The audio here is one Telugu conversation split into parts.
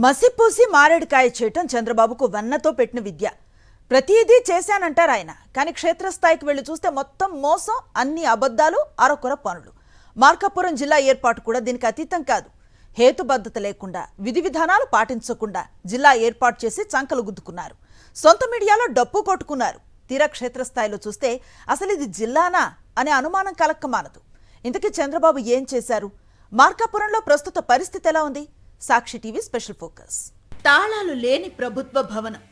మసిపూసి మారేడుకాయ చేయటం చంద్రబాబుకు వన్నతో పెట్టిన విద్య. ప్రతిదీ చేశానంటారు ఆయన. కానీ క్షేత్రస్థాయికి వెళ్లి చూస్తే మొత్తం మోసం, అన్ని అబద్ధాలు, అరకొర పనులు. మార్కాపురం జిల్లా ఏర్పాటు కూడా దీనికి అతీతం కాదు. హేతుబద్ధత లేకుండా, విధి విధానాలు పాటించకుండా జిల్లా ఏర్పాటు చేసి చంకలు గుద్దుకున్నారు. సొంత మీడియాలో డప్పు కొట్టుకున్నారు. తీరా క్షేత్రస్థాయిలో చూస్తే అసలు ఇది జిల్లానా అనే అనుమానం కలక్కమానదు. ఇంతకీ చంద్రబాబు ఏం చేశారు? మార్కాపురంలో ప్రస్తుత పరిస్థితి ఎలా ఉంది? సాక్షి టీవీ స్పెషల్ ఫోకస్. తాళాలు లేని ప్రభుత్వ భవనం,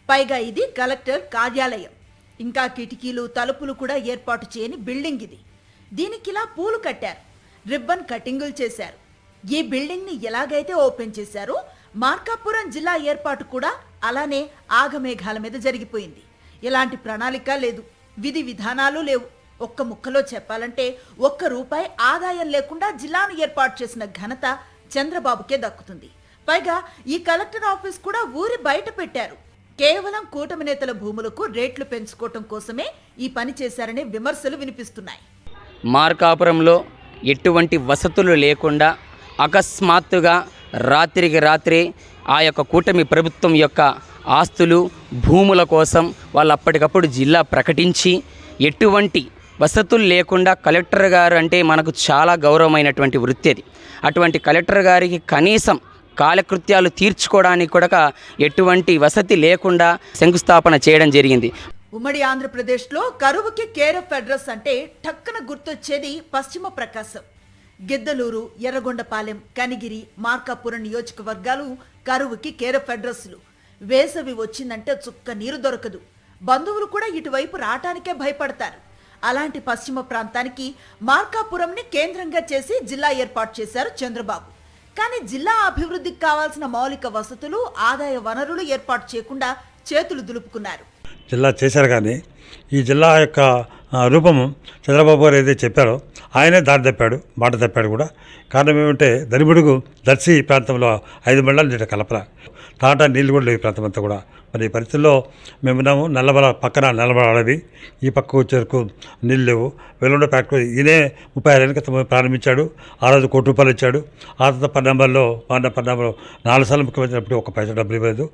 పైగా ఇది కలెక్టర్ కార్యాలయం. ఇంకా కిటికీలు, తలుపులు కూడా ఏర్పాటు చేయని బిల్డింగ్ ఇది. దీనికిలా పూలు కట్టారు, రిబ్బన్ కటింగులు చేశారు. ఈ బిల్డింగ్ ని ఎలాగైతే ఓపెన్ చేశారో మార్కాపురం జిల్లా ఏర్పాటు కూడా అలానే ఆగమేఘాల మీద జరిగిపోయింది. ఎలాంటి ప్రణాళిక లేదు, విధి విధానాలు లేవు. ఒక్క ముక్కలో చెప్పాలంటే ₹1 ఆదాయం లేకుండా జిల్లాను ఏర్పాటు చేసిన ఘనత చంద్రబాబుకే దక్కుతుంది. పైగా ఈ కలెక్టర్ ఆఫీస్ కూడా ఊరి బయట పెట్టారు. కేవలం కూటమి నేతల భూములకు రేట్లు పెంచుకోవటం కోసమే ఈ పని చేశారనే విమర్శలు వినిపిస్తున్నాయి. మార్కాపురంలో ఎటువంటి వసతులు లేకుండా అకస్మాత్తుగా రాత్రికి రాత్రి ఆ యొక్క కూటమి ప్రభుత్వం యొక్క ఆస్తులు, భూముల కోసం వాళ్ళు అప్పటికప్పుడు జిల్లా ప్రకటించి ఎటువంటి వసతులు లేకుండా కలెక్టర్ గారు అంటే మనకు చాలా గౌరవమైనటువంటి వృత్తి అది. అటువంటి కలెక్టర్ గారికి కనీసం కాలకృత్యాలు తీర్చుకోవడానికి కూడా ఎటువంటి వసతి లేకుండా శంకుస్థాపన చేయడం జరిగింది. ఉమ్మడి ఆంధ్రప్రదేశ్లో కరువుకి కేర్ ఆఫ్ అడ్రస్ అంటే టక్కున గుర్తొచ్చేది పశ్చిమ ప్రకాశం. గిద్దలూరు, ఎర్రగొండపాలెం, కనిగిరి, మార్కాపురం నియోజకవర్గాలు కరువుకి కేర్ ఆఫ్ అడ్రస్లు. వేసవి వచ్చిందంటే చుక్క నీరు దొరకదు. బంధువులు కూడా ఇటువైపు రావటానికే భయపడతారు. అలాంటి పశ్చిమ ప్రాంతానికి మార్కాపురంని కేంద్రంగా చేసి జిల్లా ఏర్పాటు చేశారు చంద్రబాబు. కానీ జిల్లా అభివృద్ధికి కావాల్సిన మౌలిక వసతులు, ఆదాయ వనరులు ఏర్పాటు చేయకుండా చేతులు దులుపుకున్నారు. జిల్లా చేశారు, కానీ ఈ జిల్లా యొక్క రూపము చంద్రబాబు గారు ఏదైతే చెప్పారో ఆయనే దారి తప్పాడు, మాట తప్పాడు కూడా. కారణం ఏమంటే దరిబుడుగు దర్శి ప్రాంతంలో 5 మండలాలు నీట కలపల, తాటా నీళ్ళు కూడా లేవు ఈ ప్రాంతం అంతా కూడా. మరి ఈ పరిస్థితుల్లో మేము ఉన్నాము. నల్లబల పక్కన నల్లబల అడవి, ఈ పక్క వచ్చేరకు నీళ్ళు లేవు. వెల్లుండ ఫ్యాక్టరీ ఈయనే 35 ఏళ్ళ క్రితం ప్రారంభించాడు. ఆ రోజు ₹1 ఇచ్చాడు. ఆ తర్వాత పరిణామాల్లో 4 సార్లు ముఖ్యమంత్రి ఒక్క పైసా డబ్బులు ఇవ్వలేదు.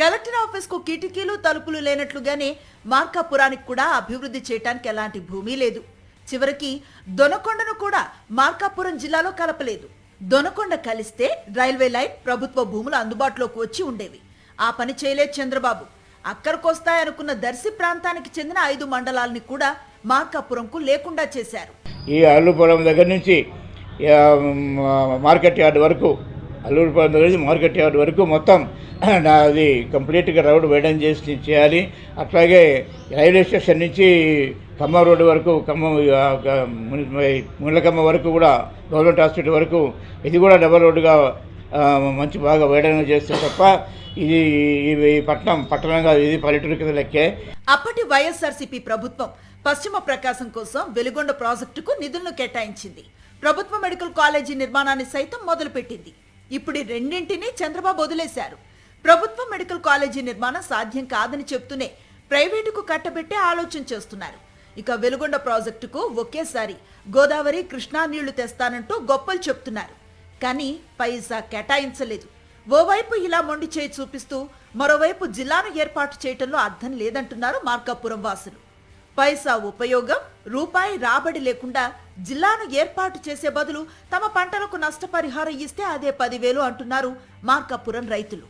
కలెక్టర్ ఆఫీస్ కు కిటికీలు, తలుపులు లేనట్లుగానే మార్కాపురానికి కూడా అభివృద్ధి చేయడానికి ఎలాంటి భూమి లేదు. చివరికి దొనకొండను కూడా మార్కాపురం జిల్లాలో కలపలేదు. దొనకొండ కలిస్తే రైల్వే లైన్, ప్రభుత్వ భూములు అందుబాటులోకి వచ్చి ఉండేవి. ఆ పని చేయలేదు చంద్రబాబు. అక్కడికొస్తాయనుకున్న దర్శి ప్రాంతానికి చెందిన 5 మండలాలని కూడా మార్కాపురంకు లేకుండా చేశారు. ఈ అల్లుపురం దగ్గర నుంచి మార్కెట్ యార్డ్ వరకు, అల్లూరుపురం దగ్గర నుంచి మార్కెట్ యార్డ్ వరకు మొత్తం అది కంప్లీట్గా రోడ్డు వైడన్ చేయాలి. అట్లాగే రైల్వే స్టేషన్ నుంచి ఖమ్మం రోడ్డు వరకు, ముళ్ళకమ్మ వరకు కూడా, గవర్నమెంట్ హాస్పిటల్ వరకు ఇది కూడా డబల్ రోడ్డుగా మంచి బాగా వైడన్ చేస్తే తప్ప ఇది పట్టణంగా ఇది పల్లెటూరు కింద లెక్కే. అప్పటి వైఎస్ఆర్సీపీ ప్రభుత్వం పశ్చిమ ప్రకాశం కోసం వెలుగొండ ప్రాజెక్టుకు నిధులను కేటాయించింది. ప్రభుత్వ మెడికల్ కాలేజీ నిర్మాణాన్ని సైతం మొదలుపెట్టింది. ఇప్పుడు రెండింటినీ చంద్రబాబు వదిలేశారు. ప్రభుత్వ మెడికల్ కాలేజీ నిర్మాణం సాధ్యం కాదని చెప్తూనే ప్రైవేటుకు కట్టబెట్టే ఆలోచన చేస్తున్నారు. ఇక వెలుగొండ ప్రాజెక్టుకు ఒకేసారి గోదావరి, కృష్ణా నీళ్లు తెస్తానంటూ గొప్పలు చెప్తున్నారు. కానీ పైసా కేటాయించలేదు. ఓవైపు ఇలా మొండి చేయి చూపిస్తూ మరోవైపు జిల్లాను ఏర్పాటు చేయటంలో అర్థం లేదంటున్నారు మార్కాపురం వాసులు. పైసా ఉపయోగం, రూపాయి రాబడి లేకుండా జిల్లాను ఏర్పాటు చేసే బదులు తమ పంటలకు నష్టపరిహారం ఇస్తే అదే 10,000 అంటున్నారు మార్కాపురం రైతులు.